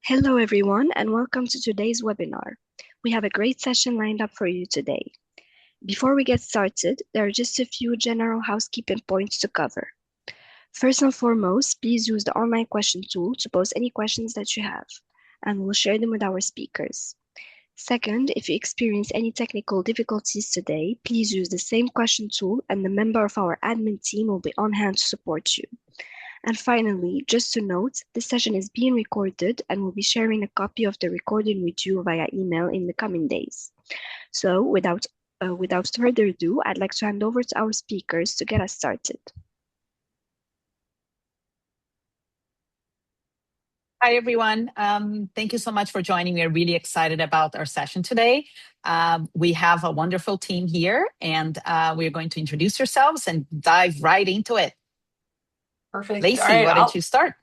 Hello, everyone, and welcome to today's webinar. We have a great session lined up for you today. Before we get started, there are just a few general housekeeping points to cover. First and foremost, please use the online question tool to post any questions that you have, and we'll share them with our speakers. Second, if you experience any technical difficulties today, please use the same question tool and the member of our admin team will be on hand to support you. And finally, just to note, this session is being recorded and we'll be sharing a copy of the recording with you via email in the coming days. So without further ado, I'd like to hand over to our speakers to get us started. Hi, everyone. Thank you so much for joining. We're really excited about our session today. We have a wonderful team here, and we're going to introduce yourselves and dive right into it. Perfect. Lacey, All right, why don't you start?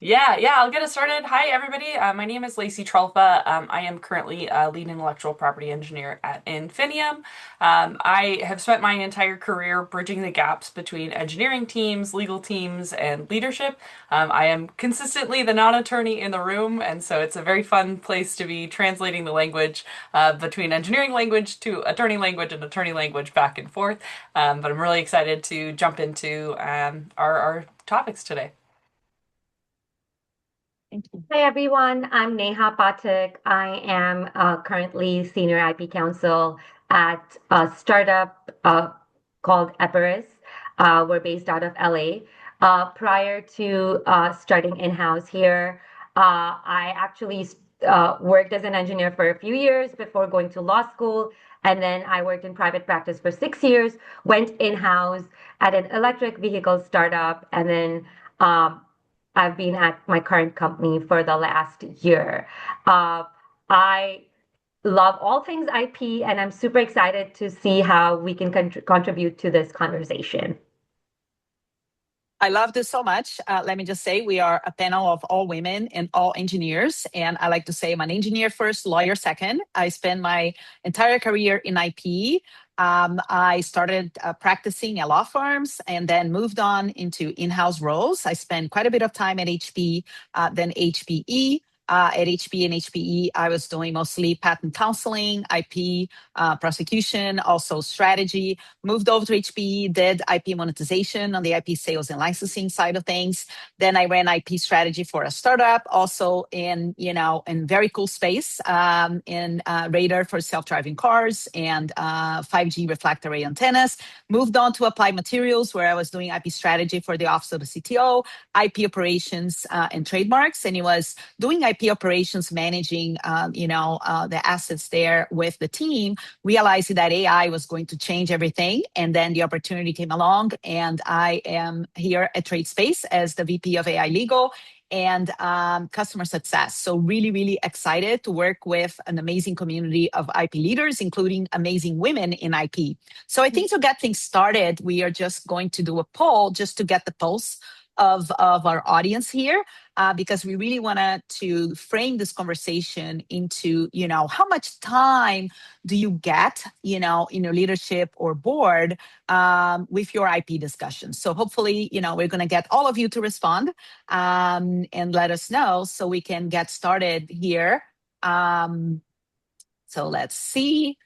I'll get us started. Hi, everybody. My name is Lacey Trolfa. I am currently a lead intellectual property engineer at Infinium. I have spent my entire career bridging the gaps between engineering teams, legal teams, and leadership. I am consistently the non-attorney in the room, and so it's a very fun place to be translating the language between engineering language to attorney language and attorney language back and forth. But I'm really excited to jump into our topics today. Thank you. Hi everyone, I'm Neha Pathak. I am currently Senior IP Counsel at a startup called Epirus. We're based out of LA. Prior to starting in-house here, I actually worked as an engineer for a few years before going to law school. And then I worked in private practice for 6 years, went in-house at an electric vehicle startup, and then I've been at my current company for the last year. I love all things IP, and I'm super excited to see how we can contribute to this conversation. I love this so much. Let me just say we are a panel of all women and all engineers. And I like to say I'm an engineer first, lawyer second. I spent my entire career in IP. I started practicing at law firms and then moved on into in-house roles. I spent quite a bit of time at HP, then HPE. At HP and HPE, I was doing mostly patent counseling, IP prosecution, also strategy. Moved over to HPE, did IP monetization on the IP sales and licensing side of things. Then I ran IP strategy for a startup, also in very cool space, in radar for self-driving cars and 5G reflector array antennas. Moved on to Applied Materials, where I was doing IP strategy for the Office of the CTO, IP operations and trademarks, and it was doing IP operations, managing the assets there with the team, realizing that AI was going to change everything. And then the opportunity came along, and I am here at TradeSpace as the VP of AI Legal and customer success. So really, really excited to work with an amazing community of IP leaders, including amazing women in IP. So I think to get things started, we are just going to do a poll just to get the pulse of our audience here, because we really wanted to frame this conversation into, how much time do you get, in your leadership or board with your IP discussions. So hopefully, we're going to get all of you to respond and let us know so we can get started here. So let's see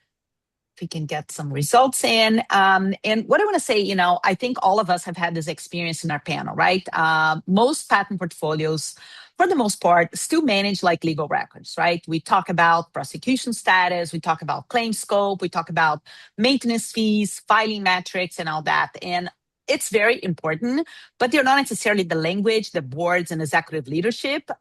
if we can get some results in. And what I want to say, I think all of us have had this experience in our panel, right? Most patent portfolios, for the most part, still manage like legal records, right? We talk about prosecution status, we talk about claim scope, we talk about maintenance fees, filing metrics, and all that. And it's very important, but they're not necessarily the language the boards and executive leadership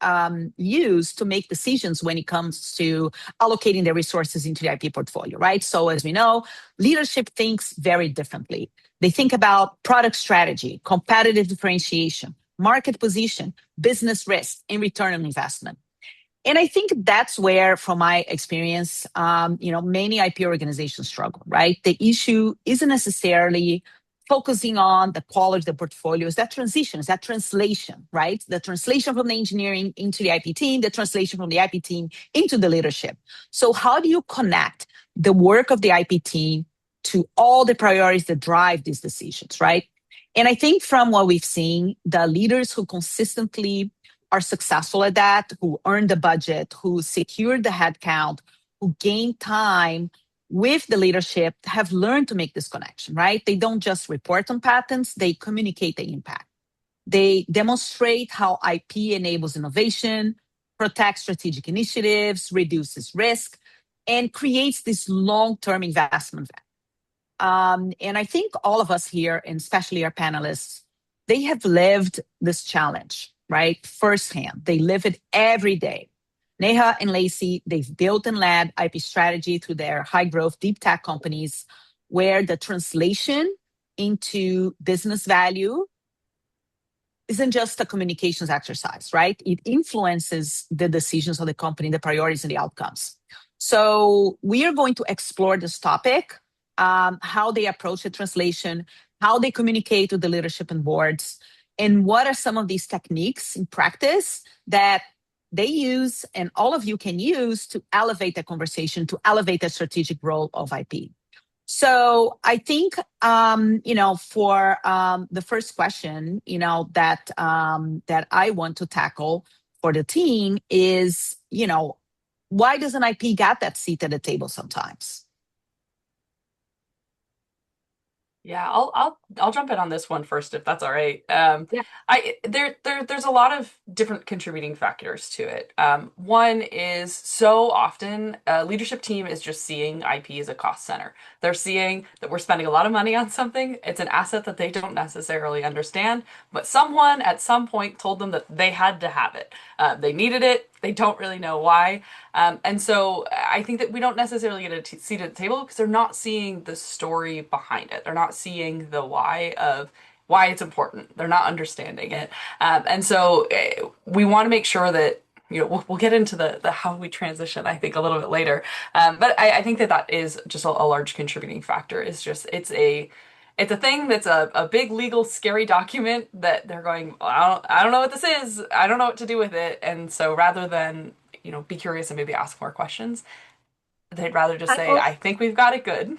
use to make decisions when it comes to allocating their resources into the IP portfolio, right? So as we know, leadership thinks very differently. They think about product strategy, competitive differentiation, market position, business risk, and return on investment. And I think that's where, from my experience, many IP organizations struggle, right? The issue isn't necessarily focusing on the quality of the portfolio. Is that transition, is that translation, right? The translation from the engineering into the IP team, the translation from the IP team into the leadership. So how do you connect the work of the IP team to all the priorities that drive these decisions, right? And I think from what we've seen, the leaders who consistently are successful at that, who earn the budget, who secure the headcount, who gain time with the leadership, have learned to make this connection, right? They don't just report on patents, they communicate the impact. They demonstrate how IP enables innovation, protects strategic initiatives, reduces risk, and creates this long-term investment value. And I think all of us here, and especially our panelists, they have lived this challenge, right? Firsthand. They live it every day. Neha and Lacey, they've built and led IP strategy through their high growth deep tech companies, where the translation into business value isn't just a communications exercise, right? It influences the decisions of the company, the priorities, and the outcomes. So we are going to explore this topic, how they approach the translation, how they communicate with the leadership and boards, and what are some of these techniques in practice that they use and all of you can use to elevate the conversation, to elevate the strategic role of IP. So I think, for the first question, that I want to tackle for the team is, why doesn't IP get that seat at the table sometimes? Yeah, I'll jump in on this one first, if that's all right. Yeah. There's a lot of different contributing factors to it. One is, so often a leadership team is just seeing IP as a cost center. They're seeing that we're spending a lot of money on something. It's an asset that they don't necessarily understand, but someone at some point told them that they had to have it. They needed it. They don't really know why. And so I think that we don't necessarily get a seat at the table because they're not seeing the story behind it. They're not seeing the why of why it's important. They're not understanding it. And so we want to make sure that, we'll get into the how we transition, I think, a little bit later. But I think that is just a large contributing factor. Is just it's a thing that's a big legal scary document that they're going, well, I don't know what this is. I don't know what to do with it. And so rather than, be curious and maybe ask more questions, they'd rather just I say, also I think we've got it good.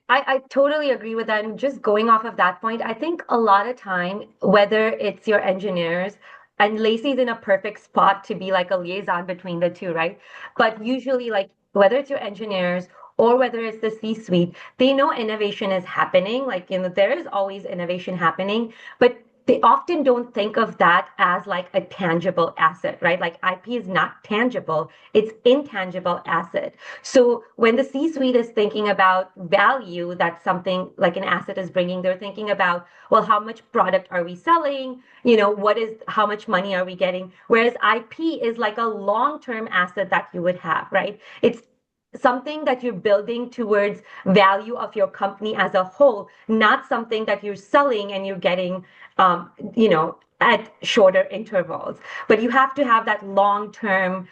I totally agree with that. And just going off of that point, I think a lot of time, whether it's your engineers, and Lacey's in a perfect spot to be like a liaison between the two, right? But usually, like, whether it's your engineers or whether it's the C-suite, they know innovation is happening. Like, there is always innovation happening, but they often don't think of that as like a tangible asset, right? Like IP is not tangible, it's intangible asset. So when the C-suite is thinking about value, that's something like an asset is bringing, they're thinking about, well, how much product are we selling? How much money are we getting? Whereas IP is like a long-term asset that you would have, right? It's something that you're building towards value of your company as a whole, not something that you're selling and you're getting, at shorter intervals. But you have to have that long-term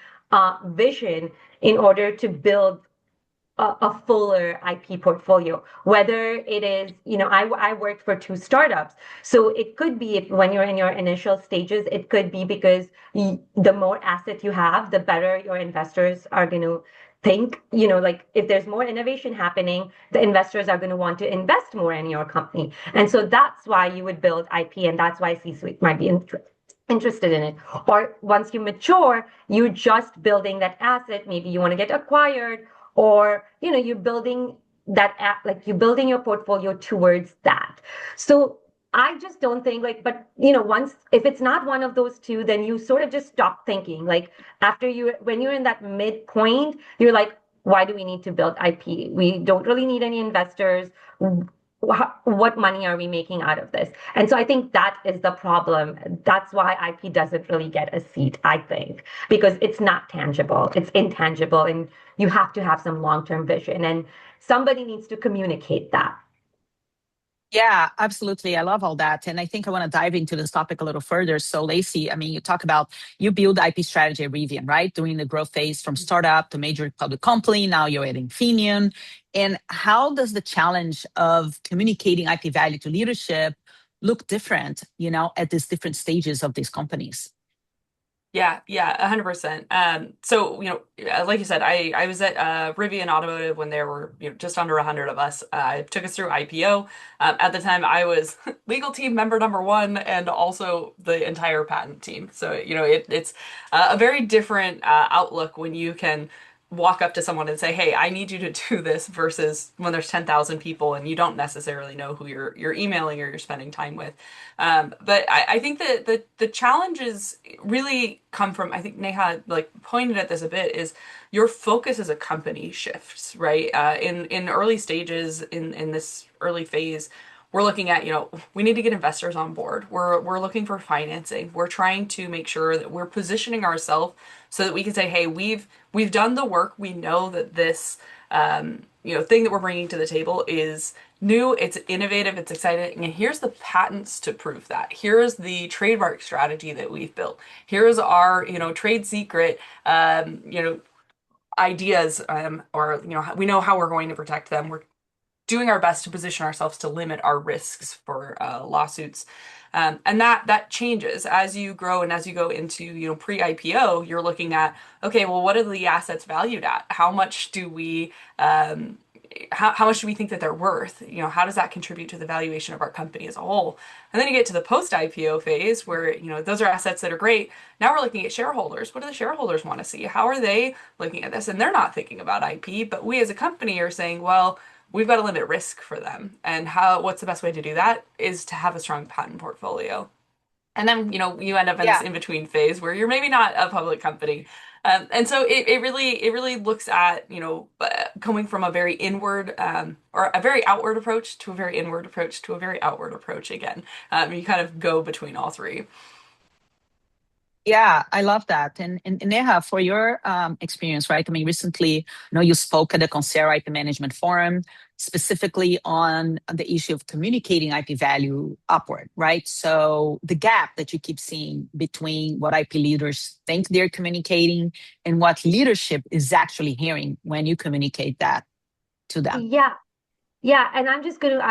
vision in order to build a fuller IP portfolio. Whether it is, I worked for two startups. So it could be when you're in your initial stages, it could be because the more asset you have, the better your investors are going to think, like if there's more innovation happening, the investors are going to want to invest more in your company. And so that's why you would build IP, and that's why C-suite might be interested in it. Or once you mature, you're just building that asset. Maybe you want to get acquired, or you're building you're building your portfolio towards that. So I just don't think but once, if it's not one of those two, then you sort of just stop thinking. Like when you're in that midpoint, you're like, why do we need to build IP? We don't really need any investors. What money are we making out of this? And so I think that is the problem. That's why IP doesn't really get a seat, I think, because it's not tangible, it's intangible, and you have to have some long-term vision, and somebody needs to communicate that. Yeah, absolutely. I love all that. And I think I want to dive into this topic a little further. So Lacey, you talk about, you build IP strategy at Rivian, right? During the growth phase from startup to major public company. Now you're at Infineon. And how does the challenge of communicating IP value to leadership look different, at these different stages of these companies? Yeah, yeah, 100%. So, like you said, I was at Rivian Automotive when there were, just under 100 of us. It took us through IPO. At the time, I was legal team member number one and also the entire patent team. So, it's a very different outlook when you can walk up to someone and say, "Hey, I need you to do this," versus when there's 10,000 people and you don't necessarily know who you're emailing or you're spending time with. But I think that the challenges really come from, I think Neha like pointed at this a bit, is your focus as a company shifts, right? In early stages, in this early phase, we're looking at, we need to get investors on board. We're looking for financing. We're trying to make sure that we're positioning ourselves so that we can say, hey, we've done the work. We know that this thing that we're bringing to the table is new, it's innovative, it's exciting, and here's the patents to prove that. Here's the trademark strategy that we've built. Here's our, trade secret, ideas, or we know how we're going to protect them. We're doing our best to position ourselves to limit our risks for lawsuits. And that changes as you grow and as you go into pre-IPO. You're looking at, okay, well, what are the assets valued at? How much do we how much do we think that they're worth? How does that contribute to the valuation of our company as a whole? And then you get to the post-IPO phase where, those are assets that are great. Now we're looking at shareholders. What do the shareholders want to see? How are they looking at this? And they're not thinking about IP, but we as a company are saying, well, we've got to limit risk for them. And what's the best way to do that is to have a strong patent portfolio. And then, you end up in this Yeah. in-between phase where you're maybe not a public company. And so it really looks at, coming from a very inward, or a very outward approach to a very inward approach to a very outward approach again. You kind of go between all three. Yeah, I love that. And Neha, for your experience, right? I mean, recently, you spoke at the Concert IP Management Forum, specifically on the issue of communicating IP value upward, right? So the gap that you keep seeing between what IP leaders think they're communicating and what leadership is actually hearing when you communicate that to them. Yeah, yeah, and I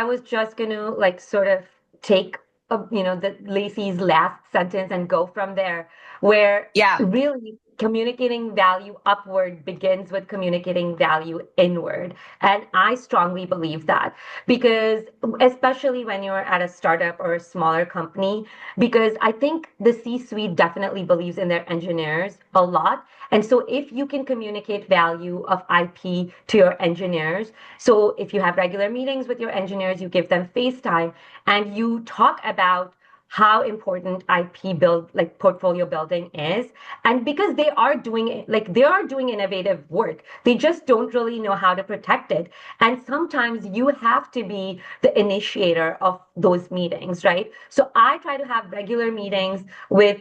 was just gonna like sort of take the Lacey's last sentence and go from there, where Yeah, really communicating value upward begins with communicating value inward. And I strongly believe that because especially when you're at a startup or a smaller company, because I think the C-suite definitely believes in their engineers a lot. And so if you can communicate value of IP to your engineers, so if you have regular meetings with your engineers, you give them FaceTime and you talk about how important IP build, like portfolio building is. And because they are doing it, like they are doing innovative work, they just don't really know how to protect it. And sometimes you have to be the initiator of those meetings, right? So I try to have regular meetings with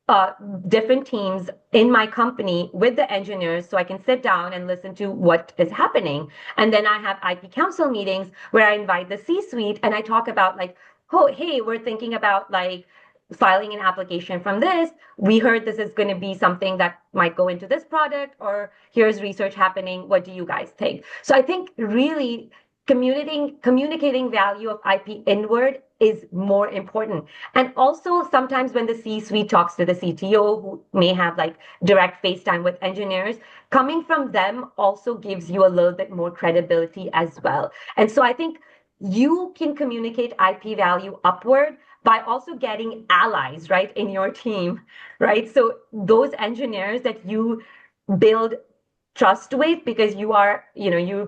uh, different teams in my company with the engineers so I can sit down and listen to what is happening. And then I have IP council meetings where I invite the C suite and I talk about, like, oh, hey, we're thinking about like filing an application from this. We heard this is going to be something that might go into this product, or here's research happening. What do you guys think? So I think really communicating value of IP inward is more important. And also sometimes when the C-suite talks to the CTO who may have like direct face time with engineers, coming from them also gives you a little bit more credibility as well. And so I think you can communicate IP value upward by also getting allies, right, in your team, right? So those engineers that you build trust with because you're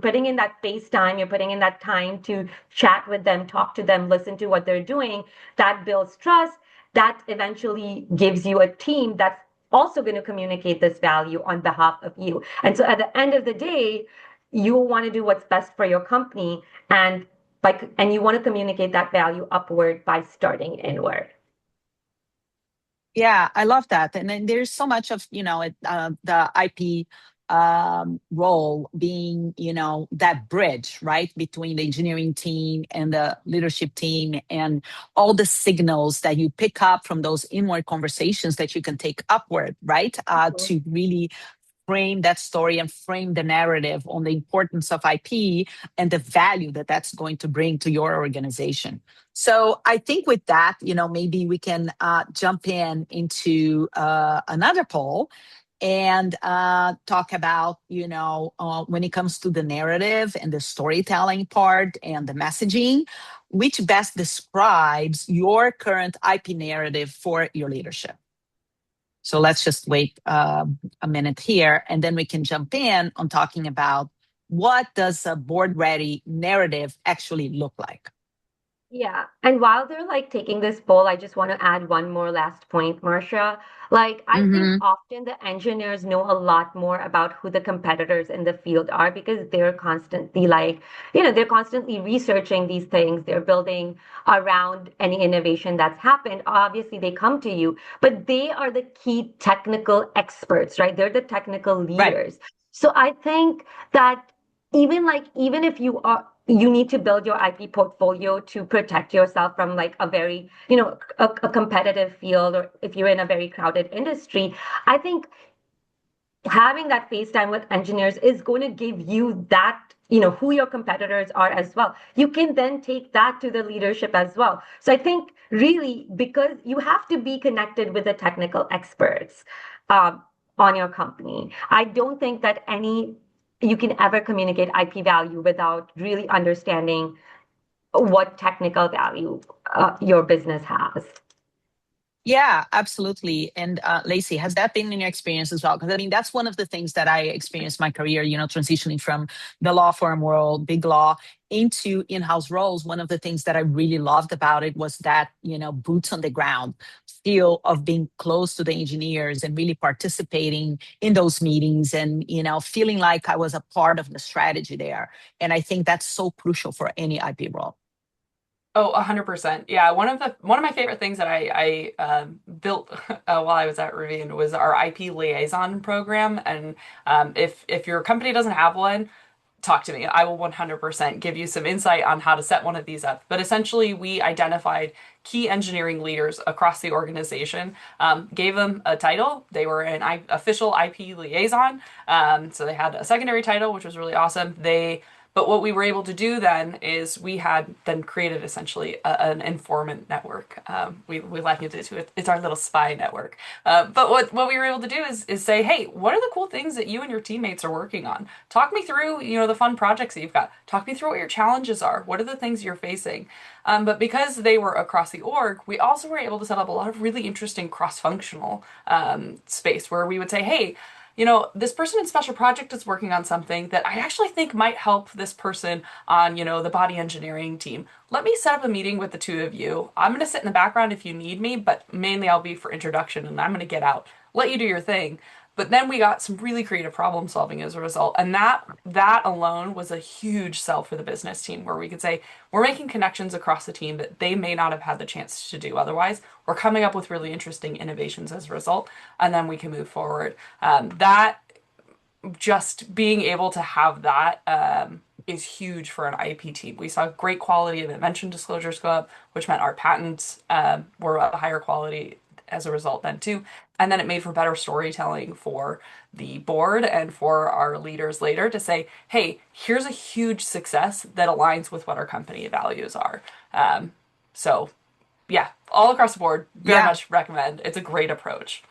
putting in that face time, you're putting in that time to chat with them, talk to them, listen to what they're doing. That builds trust. That eventually gives you a team that's also going to communicate this value on behalf of you. And so at the end of the day, you want to do what's best for your company, and you want to communicate that value upward by starting inward. yeah, I love that. And then there's so much of, the IP role being, that bridge, right, between the engineering team and the leadership team and all the signals that you pick up from those inward conversations that you can take upward, right, to really frame that story and frame the narrative on the importance of IP and the value that that's going to bring to your organization. So I think with that, maybe we can jump into another poll and talk about, when it comes to the narrative and the storytelling part and the messaging, which best describes your current IP narrative for your leadership. So let's just wait a minute here, and then we can jump in on talking about what does a board-ready narrative actually look like. Yeah. And while they're like taking this poll, I just want to add one more last point, Marcia. Like, I think Mm-hmm. often the engineers know a lot more about who the competitors in the field are because they're constantly like, they're constantly researching these things. They're building around any innovation that's happened. Obviously, they come to you, but they are the key technical experts, right? They're the technical Right. leaders. So I think that even if you need to build your IP portfolio to protect yourself from like a very, a competitive field, or if you're in a very crowded industry, I think having that face time with engineers is going to give you that, who your competitors are as well. You can then take that to the leadership as well. So I think really, because you have to be connected with the technical experts on your company, I don't think that you can ever communicate IP value without really understanding what technical value your business has. Yeah, absolutely. And Lacey, has that been in your experience as well? Because I mean, that's one of the things that I experienced in my career, transitioning from the law firm world, big law, into in-house roles. One of the things that I really loved about it was that, boots on the ground feel of being close to the engineers and really participating in those meetings and, feeling like I was a part of the strategy there. And I think that's so crucial for any IP role. Oh, 100%. Yeah, one of my favorite things that I built while I was at Rivian was our IP liaison program. And if your company doesn't have one, talk to me. I will 100% give you some insight on how to set one of these up. But essentially, we identified key engineering leaders across the organization, gave them a title. They were an official IP liaison, so they had a secondary title, which was really awesome. But what we were able to do then is we had then created essentially an informant network. We liken it to it's our little spy network. But what we were able to do is say, hey, what are the cool things that you and your teammates are working on? Talk me through, the fun projects that you've got. Talk me through what your challenges are. What are the things you're facing? But because they were across the org, we also were able to set up a lot of really interesting cross-functional space where we would say, hey, this person in special project is working on something that I actually think might help this person on, the body engineering team. Let me set up a meeting with the two of you. I'm going to sit in the background if you need me, but mainly I'll be for introduction and I'm going to get out, let you do your thing. But then we got some really creative problem solving as a result. And that alone was a huge sell for the business team where we could say, we're making connections across the team that they may not have had the chance to do otherwise. We're coming up with really interesting innovations as a result, and then we can move forward. That just being able to have that is huge for an IP team. We saw great quality of invention disclosures go up, which meant our patents were of a higher quality as a result then too. And then it made for better storytelling for the board and for our leaders later to say, hey, here's a huge success that aligns with what our company values are. So yeah, all across the board, very much recommend. It's a great approach.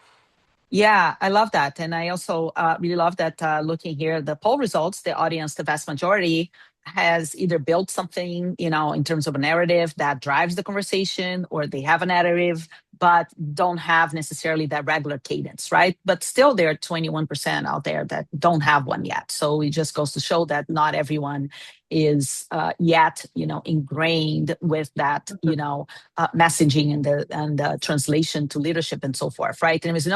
Yeah, I love that. And I also really love that looking here, the poll results, the audience, the vast majority has either built something, in terms of a narrative that drives the conversation, or they have a narrative, but don't have necessarily that regular cadence, right? But still, there are 21% out there that don't have one yet. So it just goes to show that not everyone is yet, ingrained with that, messaging and the translation to leadership and so forth, right? And it was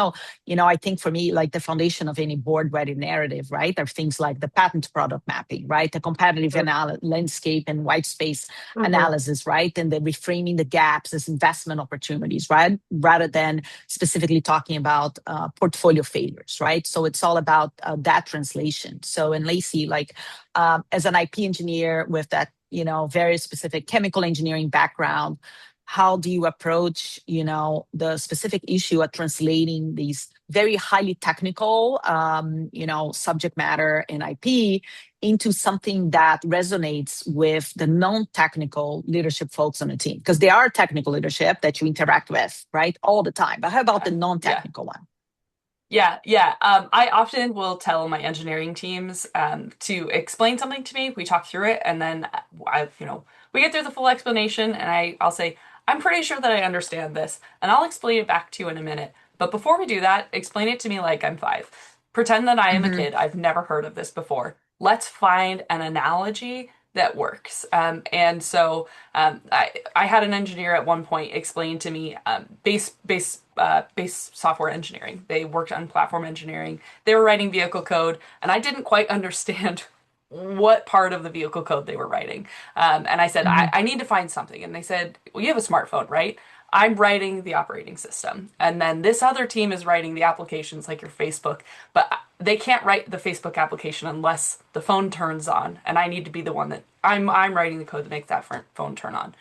I think for me, like the foundation of any board-ready narrative, right, are things like the patent product mapping, right, the competitive landscape and white space analysis, right, and the reframing the gaps as investment opportunities, right, rather than specifically talking about portfolio failures, right? So it's all about that translation. So, and Lacey, like as an IP engineer with that, very specific chemical engineering background, how do you approach, the specific issue of translating these very highly technical, subject matter and IP into something that resonates with the non-technical leadership folks on the team? Because there are technical leadership that you interact with, right, all the time. But how about the Yeah. non-technical one? Yeah. I often will tell my engineering teams to explain something to me. We talk through it, and then we get through the full explanation, and I'll say, I'm pretty sure that I understand this, and I'll explain it back to you in a minute. But before we do that, explain it to me like I'm five. Pretend that I am a Hmm. kid. I've never heard of this before. Let's find an analogy that works. I had an engineer at one point explain to me base software engineering. They worked on platform engineering. They were writing vehicle code, and I didn't quite understand what part of the vehicle code they were writing. And I said, Hmm. I need to find something. And they said, well, you have a smartphone, right? I'm writing the operating system. And then this other team is writing the applications like your Facebook, but they can't write the Facebook application unless the phone turns on. And I need to be the one that I'm writing the code that makes that phone turn on.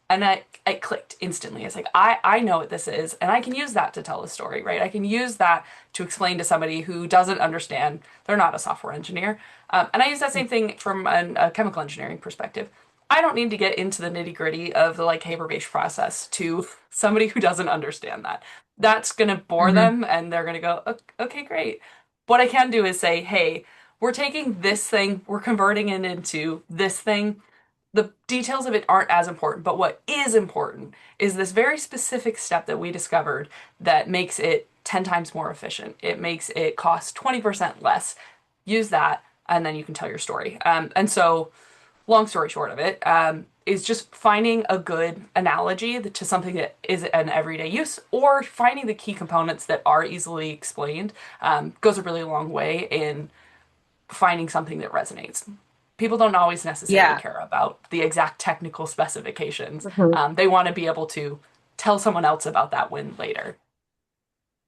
And I clicked instantly. It's like, I know what this is, and I can use that to tell a story, right? I can use that to explain to somebody who doesn't understand. They're not a software engineer. And I use that same thing from a chemical engineering perspective. I don't need to get into the nitty gritty of the like Haber-Bosch process to somebody who doesn't understand that. That's going to bore Hmm. them, and they're going to go, okay, great. What I can do is say, hey, we're taking this thing, we're converting it into this thing. The details of it aren't as important, but what is important is this very specific step that we discovered that makes it 10 times more efficient. It makes it cost 20% less. Use that, and then you can tell your story. Long story short of it, is just finding a good analogy to something that is an everyday use, or finding the key components that are easily explained, goes a really long way in finding something that resonates. People don't always necessarily Yeah. care about the exact technical specifications. Mhm. They want to be able to tell someone else about that win later.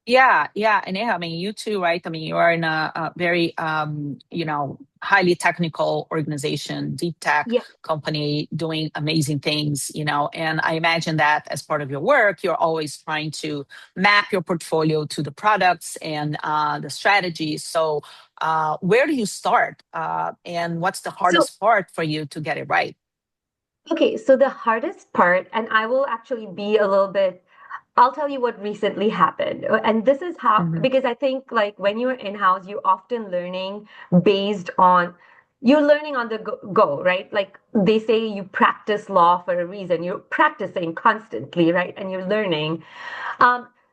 Yeah, and yeah, I mean, you too, right? I mean, you are in a very, highly technical organization, deep tech Yeah. company, doing amazing things, and I imagine that as part of your work, you're always trying to map your portfolio to the products and the strategies. So, where do you start? And what's the So, hardest part for you to get it right? okay, so the hardest part, and I will actually be a little bit, I'll tell you what recently happened. And this is how, Hmm. because I think like when you're in-house, you're often learning based on, you're learning on the go, right? Like they say you practice law for a reason. You're practicing constantly, right? And you're learning.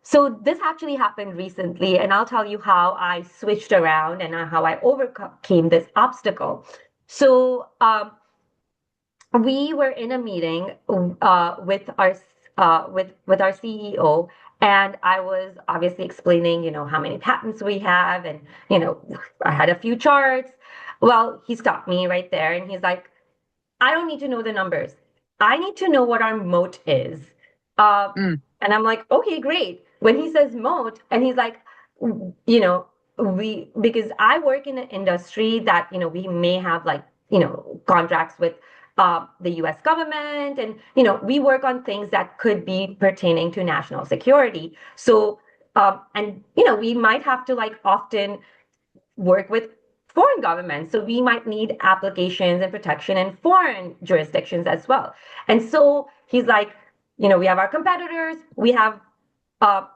So this actually happened recently, and I'll tell you how I switched around and how I overcame this obstacle. So, we were in a meeting with our CEO, and I was obviously explaining, how many patents we have, and I had a few charts. Well, he stopped me right there, and he's like, I don't need to know the numbers. I need to know what our moat is. Uh, Mm. and I'm like, okay, great. When he says moat, and he's like, you know, because I work in an industry that, we may have like, contracts with the US government, and, we work on things that could be pertaining to national security. So, we might have to like often work with foreign governments. So we might need applications and protection in foreign jurisdictions as well. And so he's like, we have our competitors, we have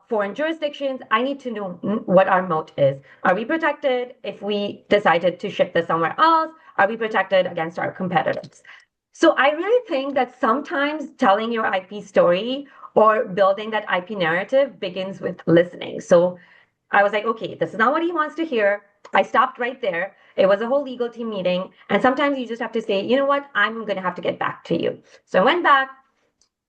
foreign jurisdictions. I need to know what our moat is. Are we protected if we decided to ship this somewhere else? Are we protected against our competitors? So I really think that sometimes telling your IP story or building that IP narrative begins with listening. So I was like, okay, this is not what he wants to hear. I stopped right there. It was a whole legal team meeting. And sometimes you just have to say, you know what, I'm going to have to get back to you. So I went back.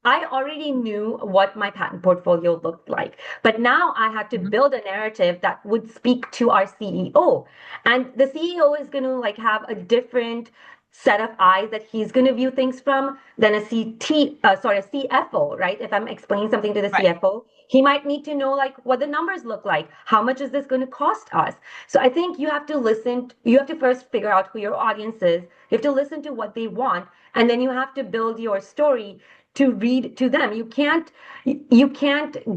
I already knew what my patent portfolio looked like, but now I had to Mhm. build a narrative that would speak to our CEO. And the CEO is going to like have a different set of eyes that he's going to view things from than a CFO, right? If I'm explaining something to the Right. CFO, he might need to know like what the numbers look like. How much is this going to cost us? So I think you have to listen. You have to first figure out who your audience is. You have to listen to what they want, and then you have to build your story to read to them. You can't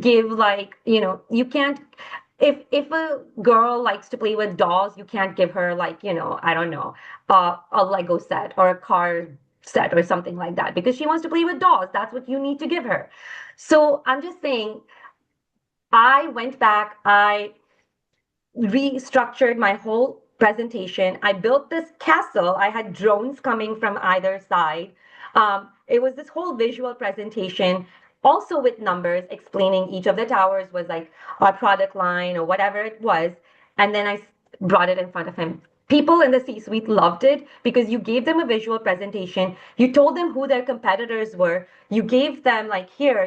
give like, you can't, if a girl likes to play with dolls, you can't give her like, I don't know, a Lego set or a car set or something like that because she wants to play with dolls. That's what you need to give her. So I'm just saying, I went back, I restructured my whole presentation. I built this castle. I had drones coming from either side. It was this whole visual presentation, also with numbers explaining each of the towers was like our product line or whatever it was. And then I brought it in front of him. People in the C-suite loved it because you gave them a visual presentation. You told them who their competitors were. You gave them like here,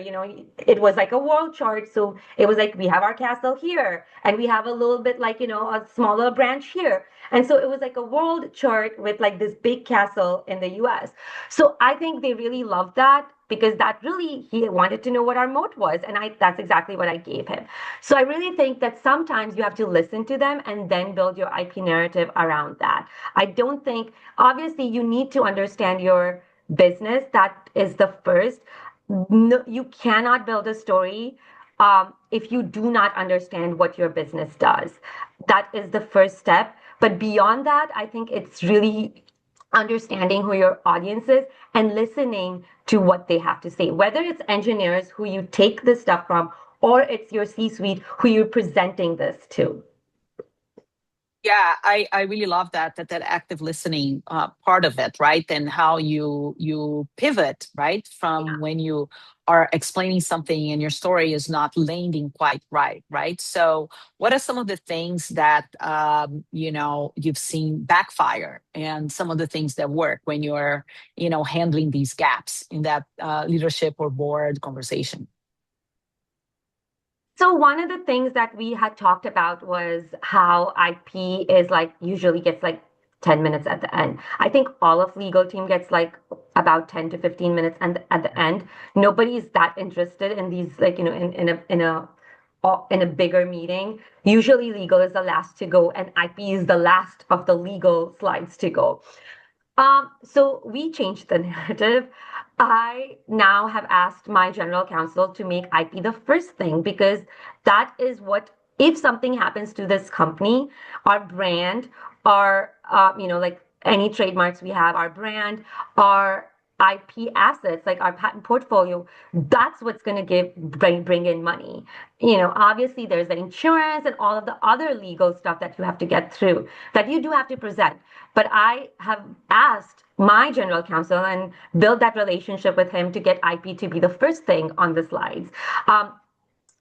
it was like a world chart. So it was like we have our castle here and we have a little bit like, a smaller branch here. And so it was like a world chart with like this big castle in the US. So I think they really loved that because that really, he wanted to know what our moat was. And that's exactly what I gave him. So I really think that sometimes you have to listen to them and then build your IP narrative around that. I don't think, obviously, you need to understand your business. That is the first. No, you cannot build a story if you do not understand what your business does. That is the first step. But beyond that, I think it's really understanding who your audience is and listening to what they have to say, whether it's engineers who you take this stuff from or it's your C-suite who you're presenting this to. Yeah, I really love that active listening part of it, right? And how you pivot, right? From when you are explaining something and your story is not landing quite right, right? So what are some of the things that you've seen backfire and some of the things that work when you're, handling these gaps in that leadership or board conversation? So one of the things that we had talked about was how IP is like usually gets like 10 minutes at the end. I think all of legal team gets like about 10 to 15 minutes and at the end. Nobody is that interested in these like, in a bigger meeting. Usually legal is the last to go and IP is the last of the legal slides to go. So we changed the narrative. I now have asked my general counsel to make IP the first thing because that is what, if something happens to this company, our brand, our, like any trademarks we have, our brand, our IP assets, like our patent portfolio, that's what's going to bring in money. Obviously there's the insurance and all of the other legal stuff that you have to get through that you do have to present. But I have asked my general counsel and build that relationship with him to get IP to be the first thing on the slides.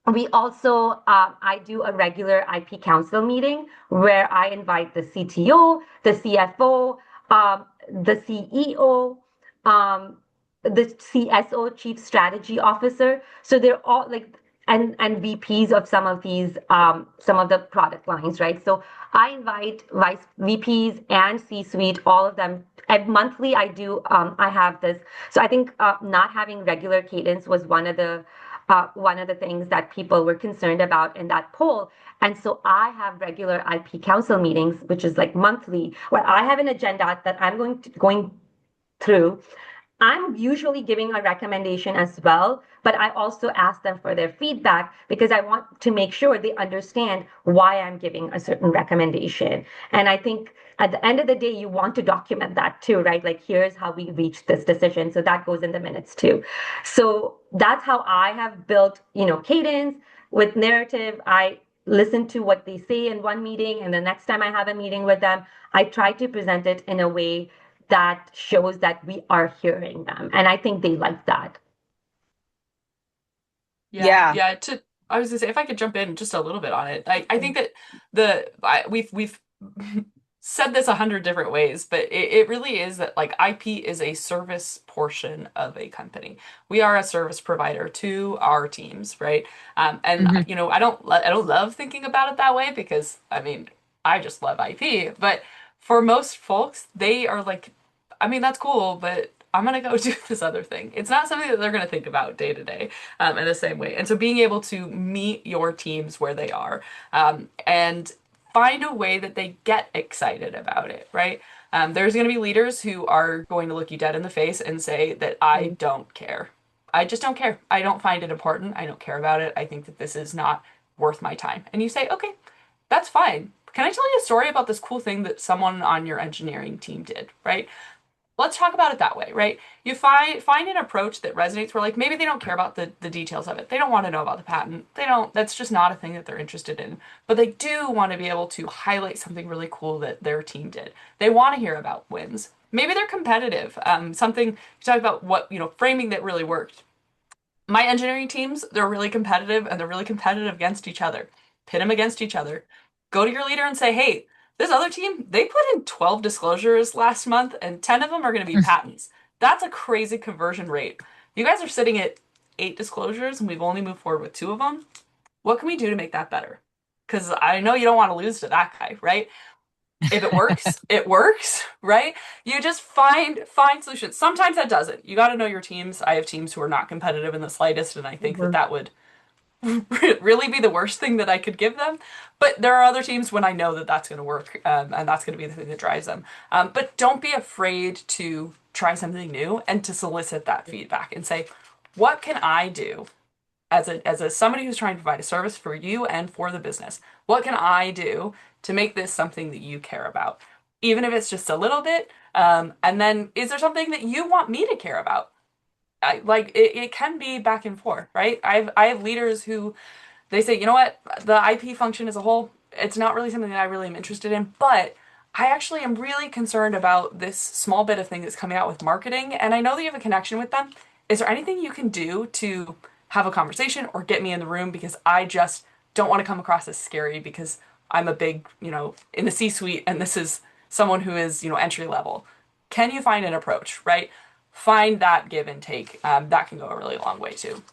We also, I do a regular IP council meeting where I invite the CTO, the CFO, the CEO, um, the CSO, Chief Strategy Officer. So they're all like, and VPs of some of the product lines, right? So I invite vice VPs and C-suite, all of them. And monthly, I have this. So I think not having regular cadence was one of the things that people were concerned about in that poll. And so I have regular IP council meetings, which is like monthly, where I have an agenda that I'm going through. I'm usually giving a recommendation as well, but I also ask them for their feedback because I want to make sure they understand why I'm giving a certain recommendation. And I think at the end of the day, you want to document that too, right? Like, here's how we reached this decision. So that goes in the minutes too. So that's how I have built, cadence with narrative. I listen to what they say in one meeting, and the next time I have a meeting with them, I try to present it in a way that shows that we are hearing them. And I think they like that. Yeah, Yeah. yeah. I was gonna say if I could jump in just a little bit on it. I think that we've said this 100 different ways, but it really is that like IP is a service portion of a company. We are a service provider to our teams, right? And Mhm. I don't love thinking about it that way because I mean I just love IP, but for most folks, they are like, I mean that's cool, but I'm gonna go do this other thing. It's not something that they're gonna think about day to day in the same way. And so being able to meet your teams where they are and find a way that they get excited about it, right? There's going to be leaders who are going to look you dead in the face and say that I don't care. I just don't care. I don't find it important. I don't care about it. I think that this is not worth my time. And you say, okay, that's fine. Can I tell you a story about this cool thing that someone on your engineering team did, right? Let's talk about it that way, right? You find an approach that resonates where like maybe they don't care about the details of it. They don't want to know about the patent. They don't, that's just not a thing that they're interested in. But they do want to be able to highlight something really cool that their team did. They want to hear about wins. Maybe they're competitive. Something you talk about what, framing that really worked. My engineering teams, they're really competitive and they're really competitive against each other. Pit them against each other. Go to your leader and say, hey, this other team, they put in 12 disclosures last month and 10 of them are going to be patents. That's a crazy conversion rate. You guys are sitting at 8 disclosures and we've only moved forward with 2 of them. What can we do to make that better? Because I know you don't want to lose to that guy, right? If it works, it works, right? You just find solutions. Sometimes that doesn't. You got to know your teams. I have teams who are not competitive in the slightest, and I think that Mhm. that would really be the worst thing that I could give them. But there are other teams when I know that that's going to work, and that's going to be the thing that drives them. But don't be afraid to try something new and to solicit that feedback and say, what can I do as a somebody who's trying to provide a service for you and for the business? What can I do to make this something that you care about, even if it's just a little bit? And then, is there something that you want me to care about? It can be back and forth, right? I have leaders who they say, you know what, the IP function as a whole, it's not really something that I really am interested in, but I actually am really concerned about this small bit of thing that's coming out with marketing, and I know that you have a connection with them. Is there anything you can do to have a conversation or get me in the room because I just don't want to come across as scary because I'm a big, in the C-suite and this is someone who is, entry level. Can you find an approach, right? Find that give and take. That can go a really long way too.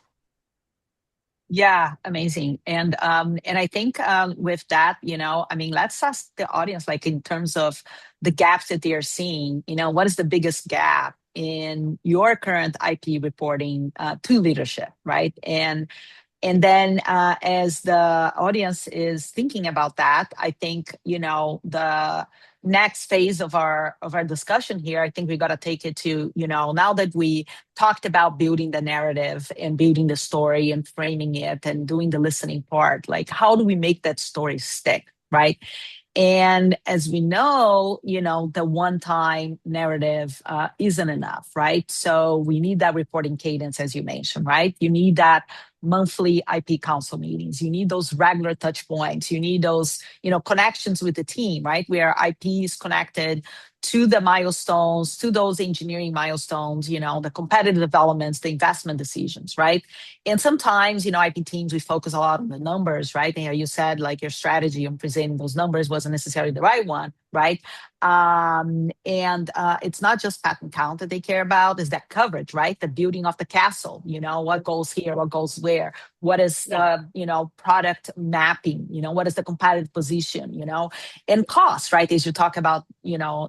Yeah, amazing. And I think with that, I mean, let's ask the audience, like in terms of the gaps that they are seeing, what is the biggest gap in your current IP reporting to leadership, right? And then as the audience is thinking about that, I think, the next phase of our discussion here, I think we got to take it to, now that we talked about building the narrative and building the story and framing it and doing the listening part, like how do we make that story stick, right? And as we know, the one-time narrative isn't enough, right? So we need that reporting cadence, as you mentioned, right? You need that monthly IP council meetings. You need those regular touch points. You need those, connections with the team, right? Where IP is connected to the milestones, to those engineering milestones, the competitive developments, the investment decisions, right? And sometimes, IP teams, we focus a lot on the numbers, right? And you said like your strategy on presenting those numbers wasn't necessarily the right one, right? And it's not just patent count that they care about, is that coverage, right? The building of the castle, what goes here, what goes where, what is the, product mapping, what is the competitive position, and cost, right? As you talk about,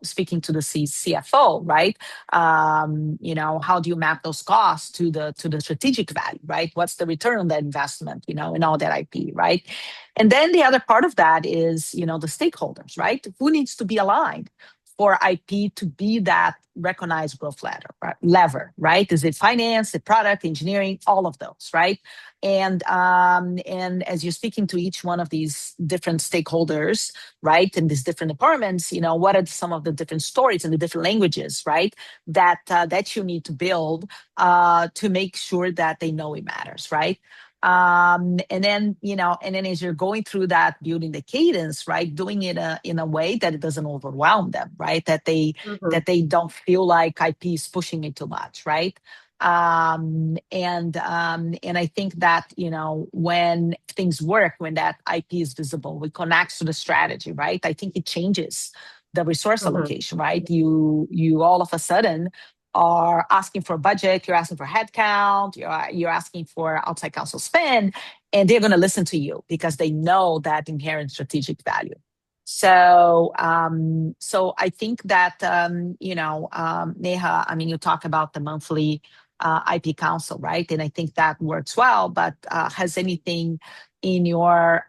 speaking to the CFO, right? How do you map those costs to the strategic value, right? What's the return on that investment, and all that IP, right? And then the other part of that is, the stakeholders, right? Who needs to be aligned for IP to be that recognized growth lever, right? Is it finance, the product, engineering, all of those, right? And as you're speaking to each one of these different stakeholders, right, in these different departments, what are some of the different stories and the different languages, right, that you need to build to make sure that they know it matters, right? And then as you're going through that, building the cadence, right, doing it in a way that it doesn't overwhelm them, right, that they Mhm. that they don't feel like IP is pushing it too much, right? And I think that when things work, when that IP is visible, it connects to the strategy, right? I think it changes the resource Mhm. allocation, right? You all of a sudden are asking for budget, you're asking for headcount, you're asking for outside counsel spend, and they're going to listen to you because they know that inherent strategic value. So I think that Neha, I mean, you talk about the monthly IP council, right? And I think that works well. But has anything in your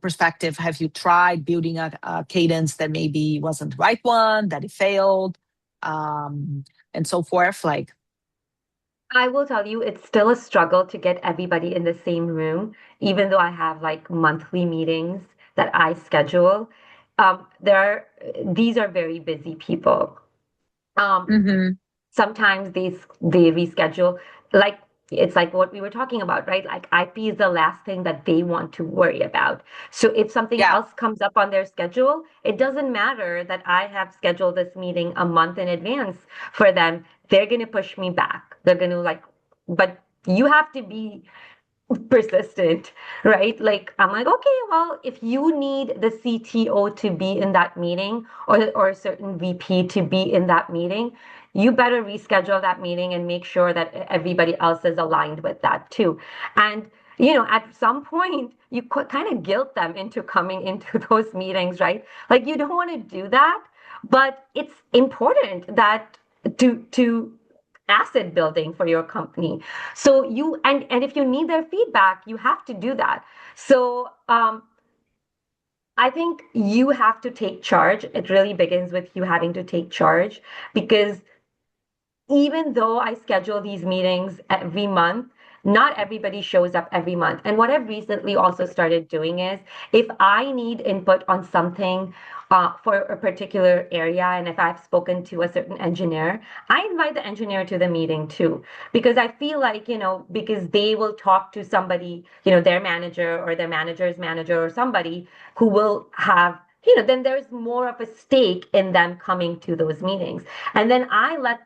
perspective? Have you tried building a cadence that maybe wasn't the right one, that it failed, and so forth? Like, I will tell you, it's still a struggle to get everybody in the same room, even though I have like monthly meetings that I schedule. There are these are very busy people. Um, Hmm. Sometimes they reschedule, like it's like what we were talking about, right? Like IP is the last thing that they want to worry about. So if something Yeah. else comes up on their schedule, it doesn't matter that I have scheduled this meeting a month in advance for them. They're going to push me back. They're going to like, but you have to be persistent, right? Like I'm like, okay, well, if you need the CTO to be in that meeting or a certain VP to be in that meeting, you better reschedule that meeting and make sure that everybody else is aligned with that too. And at some point, you kind of guilt them into coming into those meetings, right? Like you don't want to do that, but it's important that to asset building for your company. So and if you need their feedback, you have to do that. So I think you have to take charge. It really begins with you having to take charge because even though I schedule these meetings every month, not everybody shows up every month. And what I've recently also started doing is if I need input on something for a particular area, and if I've spoken to a certain engineer, I invite the engineer to the meeting too, because I feel like, because they will talk to somebody, their manager or their manager's manager or somebody who will have then there's more of a stake in them coming to those meetings. And then I'm at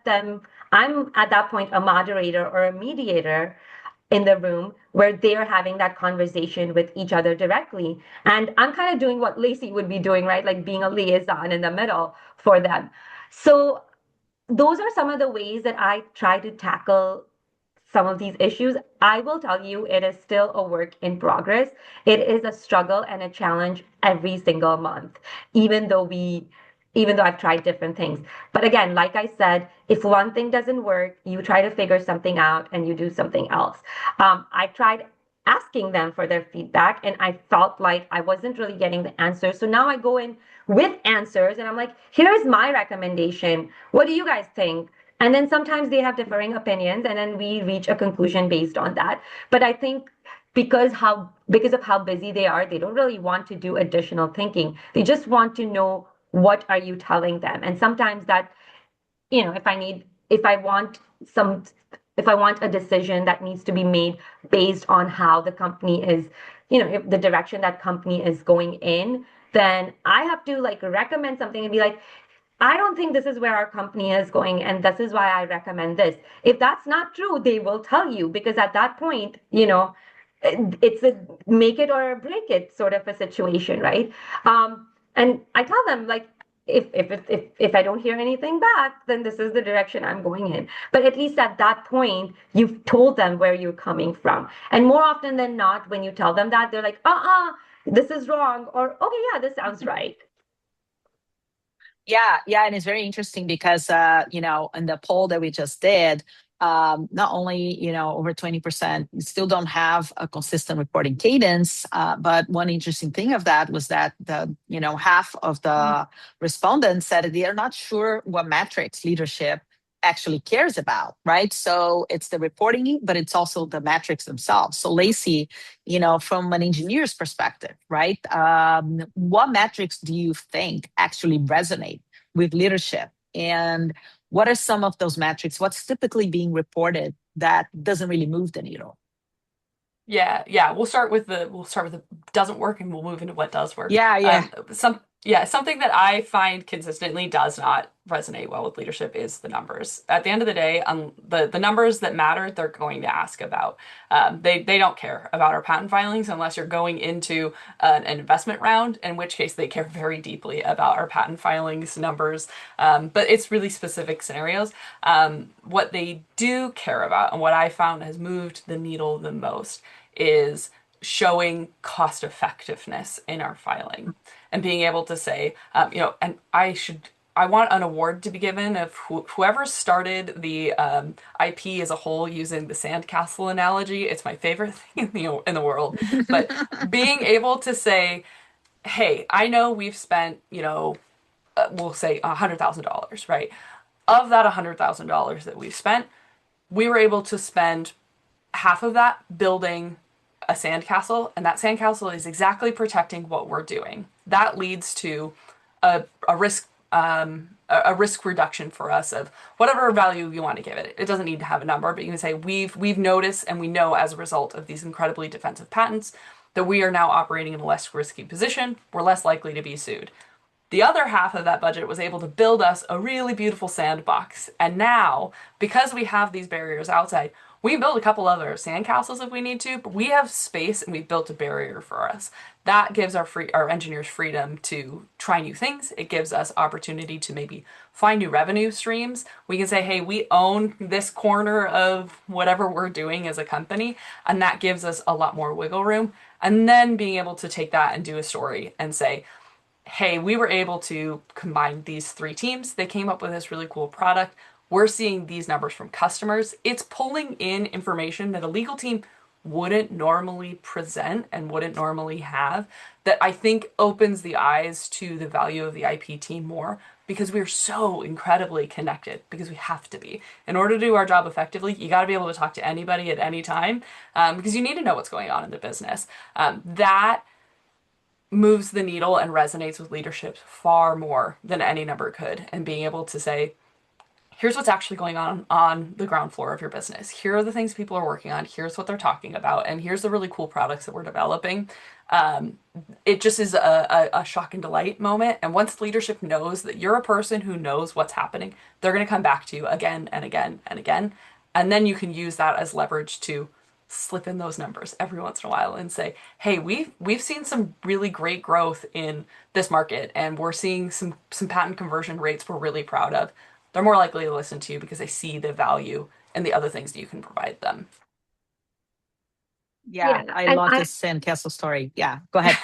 that point a moderator or a mediator in the room where they're having that conversation with each other directly. And I'm kind of doing what Lacey would be doing, right? Like being a liaison in the middle for them. So those are some of the ways that I try to tackle some of these issues. I will tell you, it is still a work in progress. It is a struggle and a challenge every single month, even though I've tried different things. But again, like I said, if one thing doesn't work, you try to figure something out and you do something else. I tried asking them for their feedback and I felt like I wasn't really getting the answers. So now I go in with answers and I'm like, here's my recommendation. What do you guys think? And then sometimes they have differing opinions and then we reach a conclusion based on that. But I think because of how busy they are, they don't really want to do additional thinking. They just want to know what are you telling them. And sometimes that if I want some if I want a decision that needs to be made based on how the company is, if the direction that company is going in, then I have to like recommend something and be like, I don't think this is where our company is going, and this is why I recommend this. If that's not true, they will tell you because at that point, it's a make it or break it sort of a situation, right? And I tell them like, if I don't hear anything back, then this is the direction I'm going in. But at least at that point, you've told them where you're coming from. And more often than not, when you tell them that, they're like, this is wrong, or okay, yeah, this sounds right. Yeah, yeah, and it's very interesting because in the poll that we just did, not only over 20% still don't have a consistent reporting cadence, but one interesting thing of that was that the half of the respondents said that they are not sure what metrics leadership actually cares about, right? So it's the reporting, but it's also the metrics themselves. So Lacey, from an engineer's perspective, right? What metrics do you think actually resonate with leadership? And what are some of those metrics? What's typically being reported that doesn't really move the needle? Yeah. We'll start with the doesn't work and we'll move into what does work. Yeah, yeah. Something that I find consistently does not resonate well with leadership is the numbers. At the end of the day, the numbers that matter, they're going to ask about. They don't care about our patent filings unless you're going into an investment round, in which case they care very deeply about our patent filings numbers. But it's really specific scenarios. What they do care about, and what I found has moved the needle the most, is showing cost effectiveness in our filing and being able to say, and I want an award to be given of whoever started the IP as a whole using the sandcastle analogy. It's my favorite thing in the world. But being able to say, hey, I know we've spent, we'll say $100,000, right? Of that $100,000 that we've spent, we were able to spend half of that building a sandcastle, and that sandcastle is exactly protecting what we're doing. That leads to a risk a risk reduction for us of whatever value you want to give it. It doesn't need to have a number, but you can say we've noticed and we know as a result of these incredibly defensive patents that we are now operating in a less risky position. We're less likely to be sued. The other half of that budget was able to build us a really beautiful sandbox. And now, because we have these barriers outside, we can build a couple other sandcastles if we need to, but we have space and we've built a barrier for us. That gives our engineers freedom to try new things. It gives us opportunity to maybe find new revenue streams. We can say, hey, we own this corner of whatever we're doing as a company, and that gives us a lot more wiggle room. And then being able to take that and do a story and say, hey, we were able to combine these three teams. They came up with this really cool product. We're seeing these numbers from customers. It's pulling in information that a legal team wouldn't normally present and wouldn't normally have, that I think opens the eyes to the value of the IP team more, because we're so incredibly connected, because we have to be. In order to do our job effectively, you got to be able to talk to anybody at any time, because you need to know what's going on in the business. That moves the needle and resonates with leadership far more than any number could. And being able to say, here's what's actually going on the ground floor of your business. Here are the things people are working on. Here's what they're talking about. And here's the really cool products that we're developing. It just is a shock and delight moment. And once leadership knows that you're a person who knows what's happening, they're going to come back to you again and again and again. And then you can use that as leverage to slip in those numbers every once in a while and say, hey, we've seen some really great growth in this market, and we're seeing some patent conversion rates we're really proud of. They're more likely to listen to you because they see the value and the other things that you can provide them. Yeah, Yeah, I and love I this sandcastle story. Yeah, go ahead.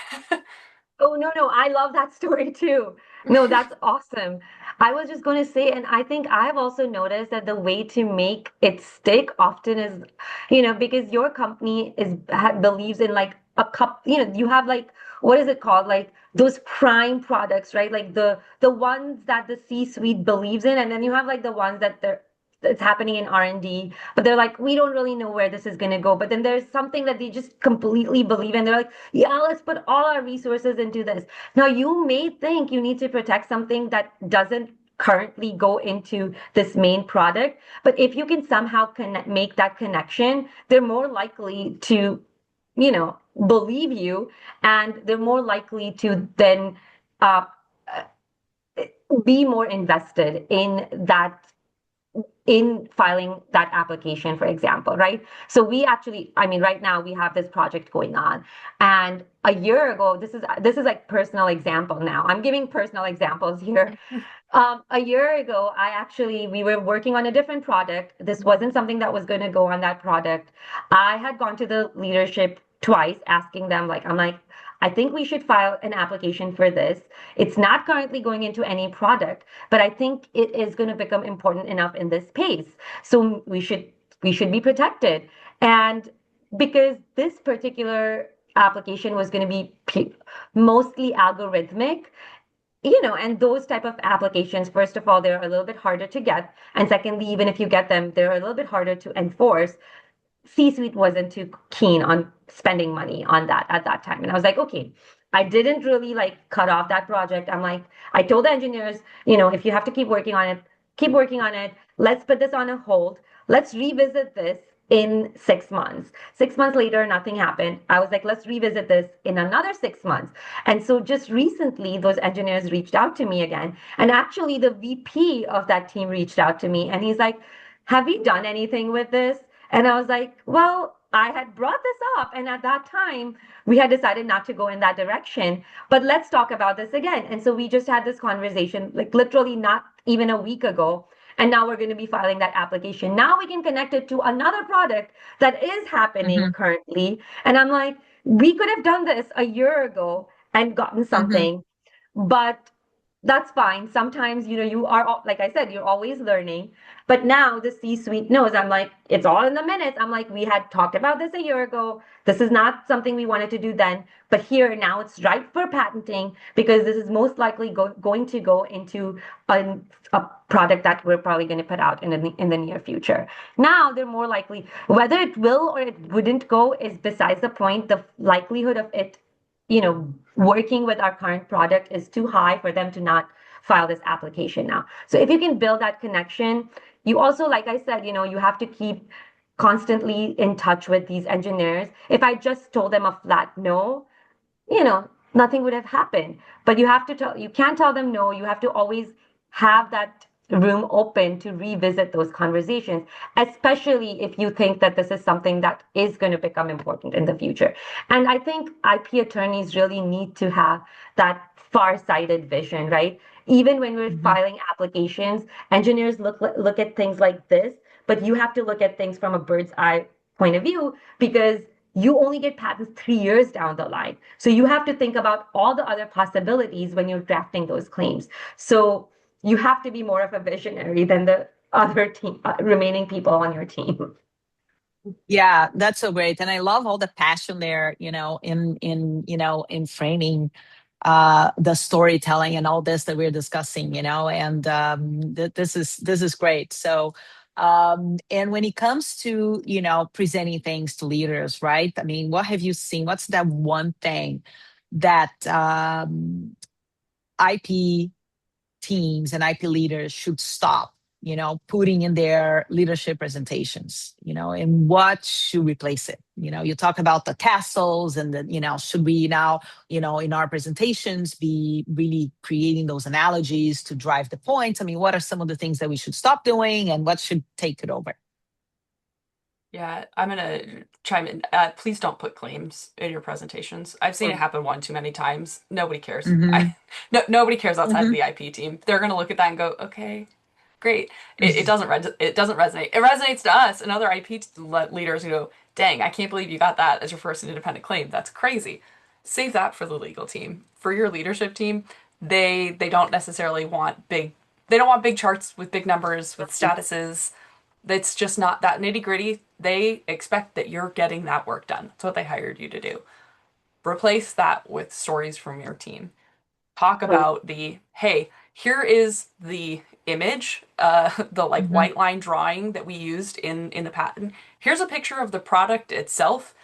Oh, no, no, I love that story too. No, that's awesome. I was just going to say, and I think I've also noticed that the way to make it stick often is, because your company believes in like a cup, you have like, what is it called? Like those prime products, right? Like the ones that the C-suite believes in, and then you have like the ones that it's happening in R&D, but they're like, we don't really know where this is going to go. But then there's something that they just completely believe in. They're like, yeah, let's put all our resources into this. Now, you may think you need to protect something that doesn't currently go into this main product, but if you can somehow make that connection, they're more likely to, believe you, and they're more likely to then uh, be more invested in filing that application, for example, right? So we actually, I mean, right now we have this project going on, and a year ago, this is like personal example now. I'm giving personal examples here. A year ago, we were working on a different product. This wasn't something that was going to go on that product. I had gone to the leadership twice asking them, like, I'm like, I think we should file an application for this. It's not currently going into any product, but I think it is going to become important enough in this space. So we should be protected. And because this particular application was going to be mostly algorithmic, and those type of applications, first of all, they're a little bit harder to get, and secondly, even if you get them, they're a little bit harder to enforce. C-suite wasn't too keen on spending money on that at that time. And I was like, okay, I didn't really like cut off that project. I'm like, I told the engineers, if you have to keep working on it, keep working on it. Let's put this on a hold. Let's revisit this in 6 months. 6 months later, nothing happened. I was like, let's revisit this in another 6 months. And so just recently, those engineers reached out to me again. And actually, the VP of that team reached out to me, and he's like, have you done anything with this? And I was like, well, I had brought this up. And at that time, we had decided not to go in that direction. But let's talk about this again. And so we just had this conversation, like literally not even a week ago. And now we're going to be filing that application. Now we can connect it to another product that is happening Hmm. currently. And I'm like, we could have done this a year ago and gotten Hmm. something. But that's fine. Sometimes, you are, like I said, you're always learning. But now the C-suite knows. I'm like, it's all in the minutes. I'm like, we had talked about this a year ago. This is not something we wanted to do then. But here now it's ripe for patenting because this is most likely going to go into a product that we're probably going to put out in the near future. Now they're more likely, whether it will or it wouldn't go is besides the point. The likelihood of it working with our current product is too high for them to not file this application now. So if you can build that connection, you also, like I said, you have to keep constantly in touch with these engineers. If I just told them a flat no, nothing would have happened. But you can't tell them no. You have to always have that room open to revisit those conversations, especially if you think that this is something that is going to become important in the future. And I think IP attorneys really need to have that far-sighted vision, right? Even when we're Mhm. filing applications, engineers look at things like this, but you have to look at things from a bird's eye point of view because you only get patents 3 years down the line. So you have to think about all the other possibilities when you're drafting those claims. So you have to be more of a visionary than the other team, remaining people on your team. Yeah, that's so great. And I love all the passion there, in framing the storytelling and all this that we're discussing, and this is great. So and when it comes to, presenting things to leaders, right? I mean, what have you seen? What's that one thing that IP teams and IP leaders should stop, putting in their leadership presentations, and what should replace it? You talk about the tassels and should we now, in our presentations be really creating those analogies to drive the points? I mean, what are some of the things that we should stop doing and what should take it over? Yeah, I'm gonna chime in. Please don't put claims in your presentations. I've seen Or, it happen one too many times. Nobody cares. mm-hmm, No, nobody cares outside of mm-hmm, the IP team. They're gonna look at that and go, okay, great. It doesn't resonate. It resonates to us and other leaders who go, dang, I can't believe you got that as your first independent claim. That's crazy. Save that for the legal team. For your leadership team, they don't necessarily want big. They don't want big charts with big numbers with statuses. It's just not that nitty gritty. They expect that you're getting that work done. That's what they hired you to do. Replace that with stories from your team. Talk about hey, here is the image, the like mm-hmm, white line drawing that we used in the patent. Here's a picture of the product itself.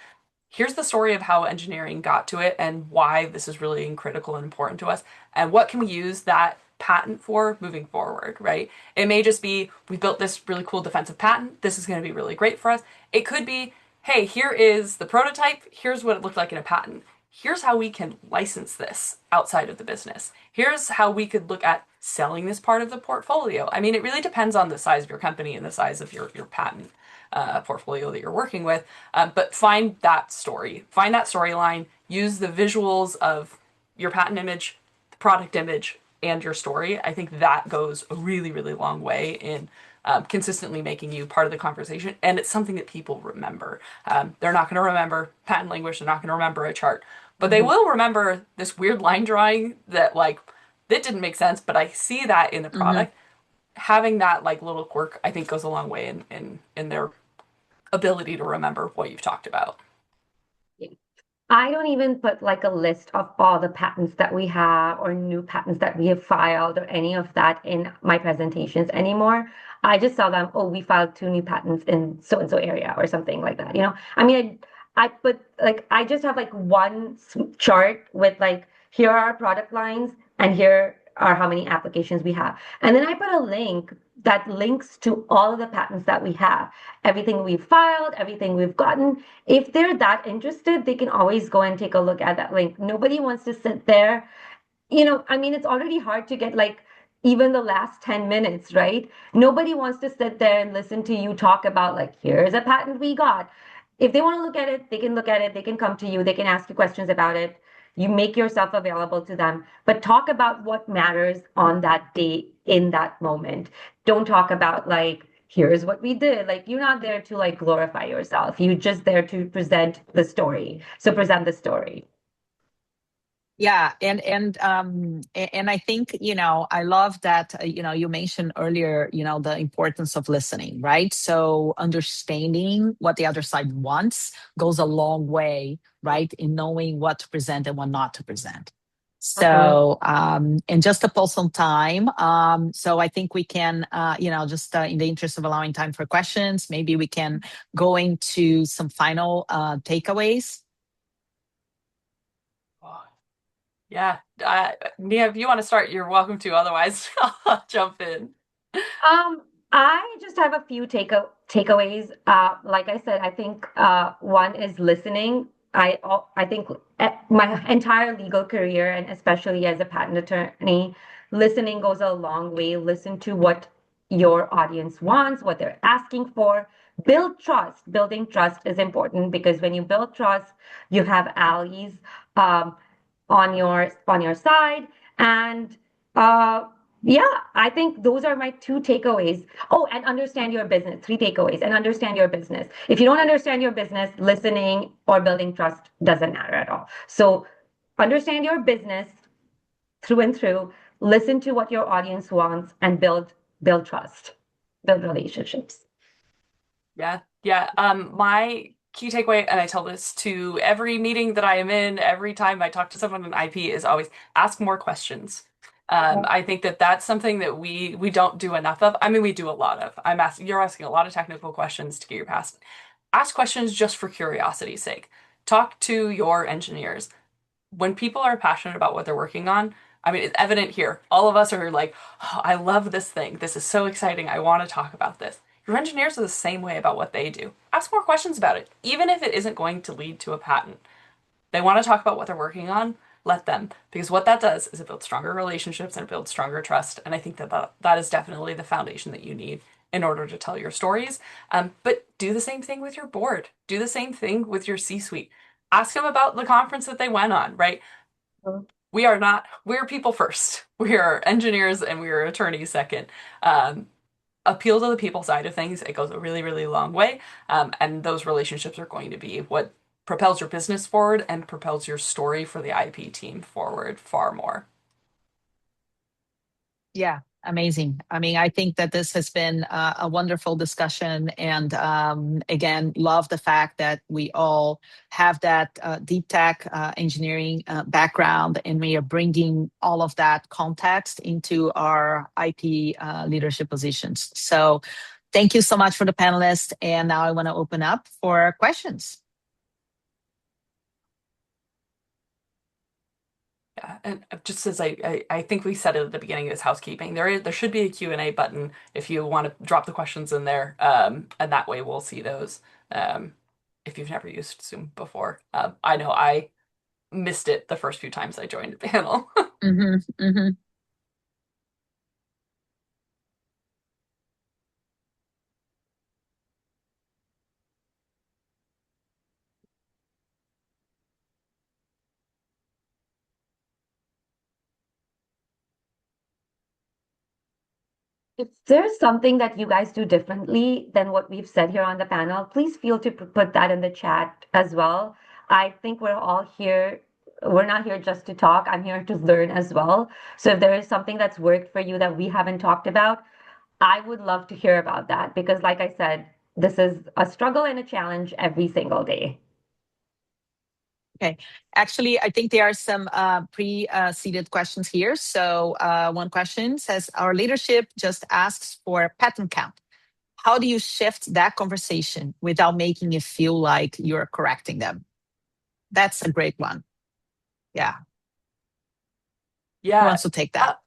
Here's the story of how engineering got to it and why this is really critical and important to us. And what can we use that patent for moving forward, right? It may just be we built this really cool defensive patent. This is going to be really great for us. It could be, hey, here is the prototype. Here's what it looked like in a patent. Here's how we can license this outside of the business. Here's how we could look at selling this part of the portfolio. I mean, it really depends on the size of your company and the size of your patent portfolio that you're working with. But find that story, find that storyline, use the visuals of your patent image, the product image, and your story. I think that goes a really, really long way in consistently making you part of the conversation. And it's something that people remember. They're not going to remember patent language, they're not going to remember a chart, but they will remember this weird line drawing that, like, that didn't make sense, but I see that in the mm-hmm. product. Having that like little quirk, I think, goes a long way in their ability to remember what you've talked about. I don't even put like a list of all the patents that we have or new patents that we have filed or any of that in my presentations anymore. I just tell them, oh, we filed 2 new patents in so and so area or something like that. I mean, I put like, I just have like one chart with like, here are our product lines and here are how many applications we have. And then I put a link that links to all of the patents that we have, everything we've filed, everything we've gotten. If they're that interested, they can always go and take a look at that link. Nobody wants to sit there. I mean, it's already hard to get like even the last 10 minutes, right? Nobody wants to sit there and listen to you talk about, like, here's a patent we got. If they want to look at it, they can look at it. They can come to you. They can ask you questions about it. You make yourself available to them, but talk about what matters on that day in that moment. Don't talk about like, here's what we did. Like, you're not there to like glorify yourself. You're just there to present the story. So present the story. Yeah, and I think, I love that, you mentioned earlier, the importance of listening, right? So understanding what the other side wants goes a long way, right, in knowing what to present and what not to present. Uh-huh. So, and just to pull some time, so I think we can, just in the interest of allowing time for questions, maybe we can go into some final takeaways. Oh, yeah. Nia, if you want to start, you're welcome to. Otherwise, I'll jump in. I just have a few takeaways. Like I said, I think one is listening. I think my entire legal career, and especially as a patent attorney, listening goes a long way. Listen to what your audience wants, what they're asking for. Build trust. Building trust is important because when you build trust, you have allies um, on your side, and uh, yeah, I think those are my two takeaways. Oh, and understand your business. Three takeaways and understand your business. If you don't understand your business, listening or building trust doesn't matter at all. So understand your business through and through, listen to what your audience wants and build trust, build relationships. Yeah, yeah. My key takeaway, and I tell this to every meeting that I am in, every time I talk to someone in IP, is always ask more questions. I think that that's something that we don't do enough of. I mean, we do a lot of. You're asking a lot of technical questions to get your past. Ask questions just for curiosity's sake. Talk to your engineers. When people are passionate about what they're working on, I mean, it's evident here. All of us are like, oh, I love this thing. This is so exciting. I want to talk about this. Your engineers are the same way about what they do. Ask more questions about it, even if it isn't going to lead to a patent. They want to talk about what they're working on, let them. Because what that does is it builds stronger relationships and it builds stronger trust. And I think that is definitely the foundation that you need in order to tell your stories. But do the same thing with your board. Do the same thing with your C-suite. Ask them about the conference that they went on, right? We are not, we're people first. We are engineers and we are attorneys second. Um, Appeal to the people side of things. It goes a really, really long way. And those relationships are going to be what propels your business forward and propels your story for the IP team forward far more. Yeah, amazing. I mean, I think that this has been a wonderful discussion. And again, love the fact that we all have that deep tech engineering background and we are bringing all of that context into our IP leadership positions. So thank you so much for the panelists. And now I want to open up for questions. Yeah, and just as I think we said it at the beginning of this housekeeping, there should be a Q&A button if you want to drop the questions in there, and that way we'll see those. Um, if you've never used Zoom before, I know I missed it the first few times I joined the panel. Hmm, hmm. If there's something that you guys do differently than what we've said here on the panel, please feel to put that in the chat as well. I think we're all here. We're not here just to talk. I'm here to learn as well. So if there is something that's worked for you that we haven't talked about, I would love to hear about that because, like I said, this is a struggle and a challenge every single day. Okay. Actually, I think there are some pre-seeded questions here. So one question says, our leadership just asks for patent count. How do you shift that conversation without making it feel like you're correcting them? That's a great one. Yeah. Who Yeah. wants to take Uh, that?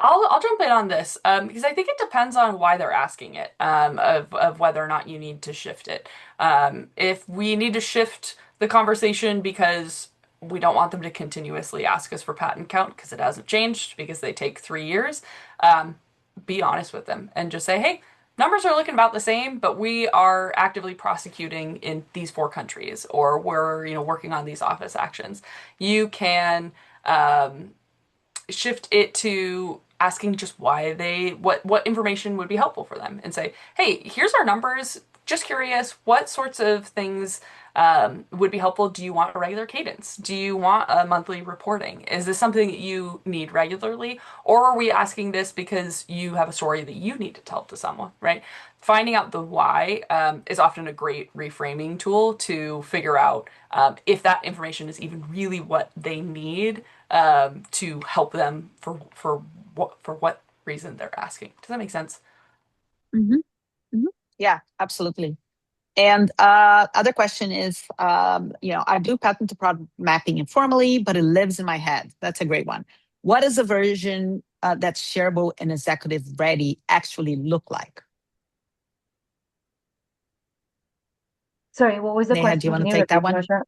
I'll jump in on this because I think it depends on why they're asking it, of whether or not you need to shift it. If we need to shift the conversation because we don't want them to continuously ask us for patent count because it hasn't changed because they take 3 years, um, be honest with them and just say, hey, numbers are looking about the same, but we are actively prosecuting in these 4 countries, or we're working on these office actions. You can. Shift it to asking just why what information would be helpful for them and say, hey, here's our numbers, just curious, what sorts of things would be helpful? Do you want a regular cadence? Do you want a monthly reporting? Is this something that you need regularly? Or are we asking this because you have a story that you need to tell to someone, right? Finding out the why is often a great reframing tool to figure out if that information is even really what they need to help them for what reason they're asking. Does that make sense? Hmm. Hmm. Yeah, absolutely. And other question is, I do patent to product mapping informally, but it lives in my head. That's a great one. What does a version that's shareable and executive ready actually look like? Sorry, what was the Neha, do you question? want Can to you take that repeat, one? Marsha?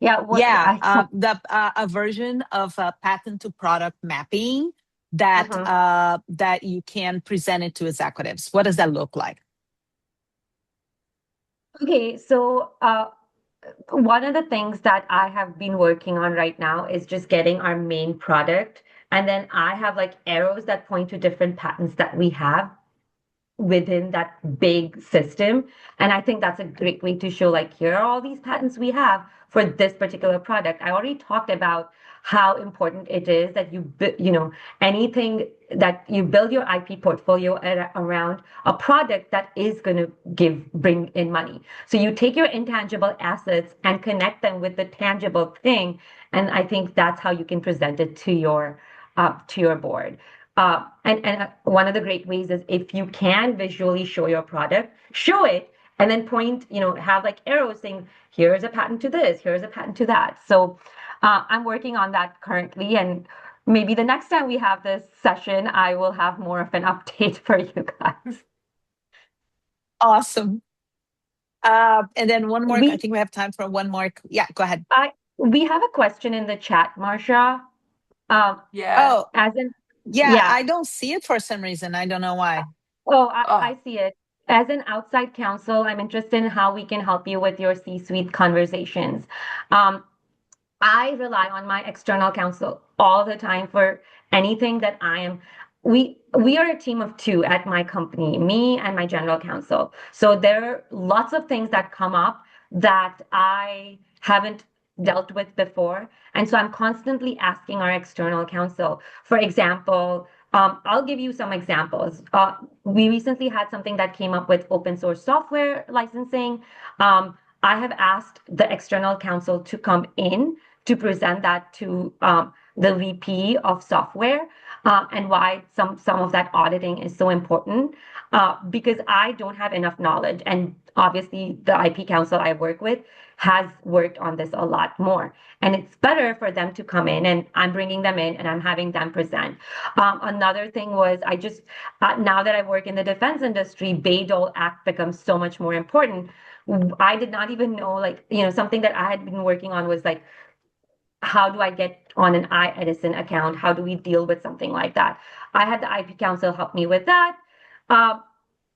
Yeah, what Yeah, I can't. the a version of patent to product mapping that Mhm. that you can present it to executives. What does that look like? Okay, so one of the things that I have been working on right now is just getting our main product. And then I have like arrows that point to different patents that we have within that big system. And I think that's a great way to show like, here are all these patents we have for this particular product. I already talked about how important it is that anything that you build your IP portfolio around a product that is going to bring in money. So you take your intangible assets and connect them with the tangible thing. And I think that's how you can present it to your board. And one of the great ways is if you can visually show your product, show it, and then point, have like arrows saying, here's a patent to this, here's a patent to that. So I'm working on that currently. And maybe the next time we have this session, I will have more of an update for you guys. Awesome. And then one more. I We think we have time for one more. Yeah, go ahead. I we have a question in the chat, Marsha. Um, Yeah. Oh, as in, yeah. yeah. I don't see it for some reason. I don't know why. Oh, I Oh, see it. As an outside counsel, I'm interested in how we can help you with your C-suite conversations. Um, I rely on my external counsel all the time for anything that I am. We are a team of two at my company, me and my general counsel. So there are lots of things that come up that I haven't dealt with before. And so I'm constantly asking our external counsel. For example, I'll give you some examples. We recently had something that came up with open source software licensing. I have asked the external counsel to come in to present that to the VP of software and why some of that auditing is so important because I don't have enough knowledge. And obviously, the IP council I work with has worked on this a lot more. And it's better for them to come in, and I'm bringing them in and I'm having them present. Another thing was now that I work in the defense industry, Bayh-Dole Act becomes so much more important. I did not even know, like, something that I had been working on was like, how do I get on an iEdison account? How do we deal with something like that? I had the IP council help me with that. Uh,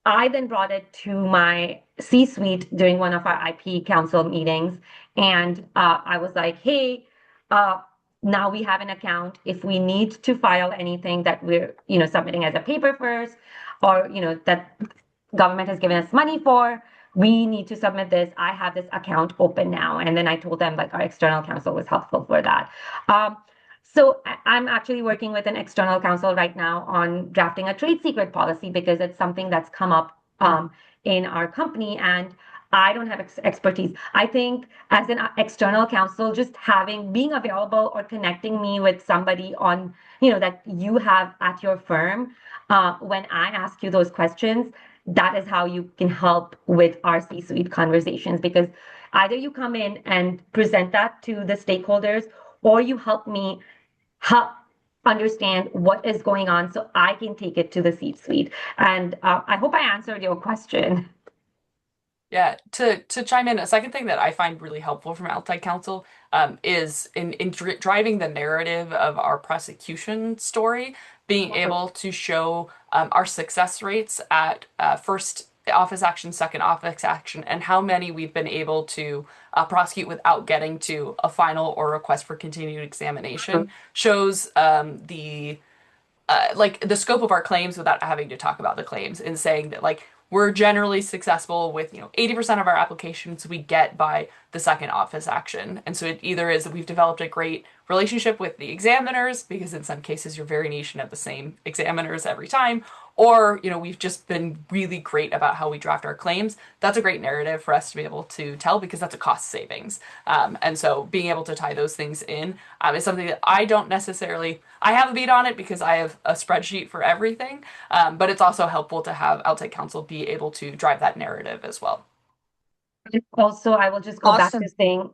I then brought it to my C suite during one of our IP council meetings. And I was like, hey, uh, now we have an account. If we need to file anything that we're, submitting as a paper first, or, that government has given us money for, we need to submit this. I have this account open now. And then I told them like our external counsel was helpful for that. So I'm actually working with an external counsel right now on drafting a trade secret policy because it's something that's come up in our company and I don't have expertise. I think as an external counsel, just being available or connecting me with somebody on, that you have at your firm, when I ask you those questions, that is how you can help with our C-suite conversations because either you come in and present that to the stakeholders or you help me help understand what is going on so I can take it to the C-suite. And I hope I answered your question. yeah. To chime in, a second thing that I find really helpful from outside counsel is in driving the narrative of our prosecution story, being able to show our success rates at first office action, second office action, and how many we've been able to prosecute without getting to a final or request for continued examination shows the like the scope of our claims without having to talk about the claims and saying that like we're generally successful with, 80% of our applications we get by the second office action. And so it either is that we've developed a great relationship with the examiners, because in some cases you're very niche and have the same examiners every time, or we've just been really great about how we draft our claims. That's a great narrative for us to be able to tell, because that's a cost savings. And so being able to tie those things in is something that I don't necessarily, I have a beat on it because I have a spreadsheet for everything, but it's also helpful to have outside counsel be able to drive that narrative as well. Also, I will just go back to Awesome. saying,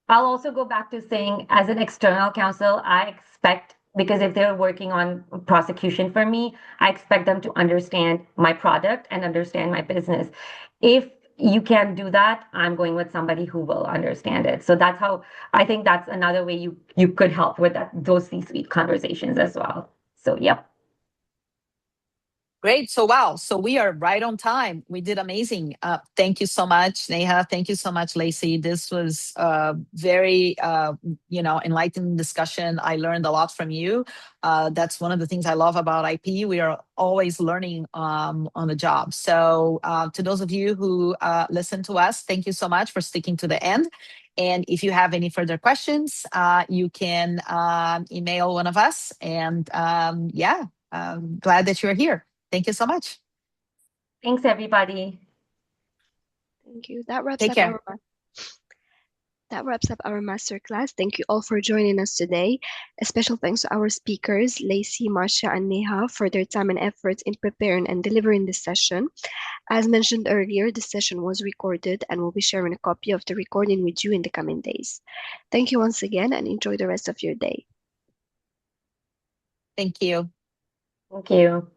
I'll also go back to saying, as an external counsel, I expect, because if they're working on prosecution for me, I expect them to understand my product and understand my business. If you can't do that, I'm going with somebody who will understand it. So that's how I think that's another way you could help with those C-suite conversations as well. So, yep. Great. So, wow. So we are right on time. We did amazing. Thank you so much, Neha. Thank you so much, Lacey. This was very, enlightening discussion. I learned a lot from you. That's one of the things I love about IP. We are always learning on the job. So to those of you who listen to us, thank you so much for sticking to the end. And if you have any further questions, you can email one of us. And glad that you're here. Thank you so much. Thanks, everybody. Thank you. That wraps Take up care. our masterclass. Thank you all for joining us today. A special thanks to our speakers, Lacey, Marcia, and Neha, for their time and efforts in preparing and delivering this session. As mentioned earlier, this session was recorded and we'll be sharing a copy of the recording with you in the coming days. Thank you once again and enjoy the rest of your day. Thank you. Thank you.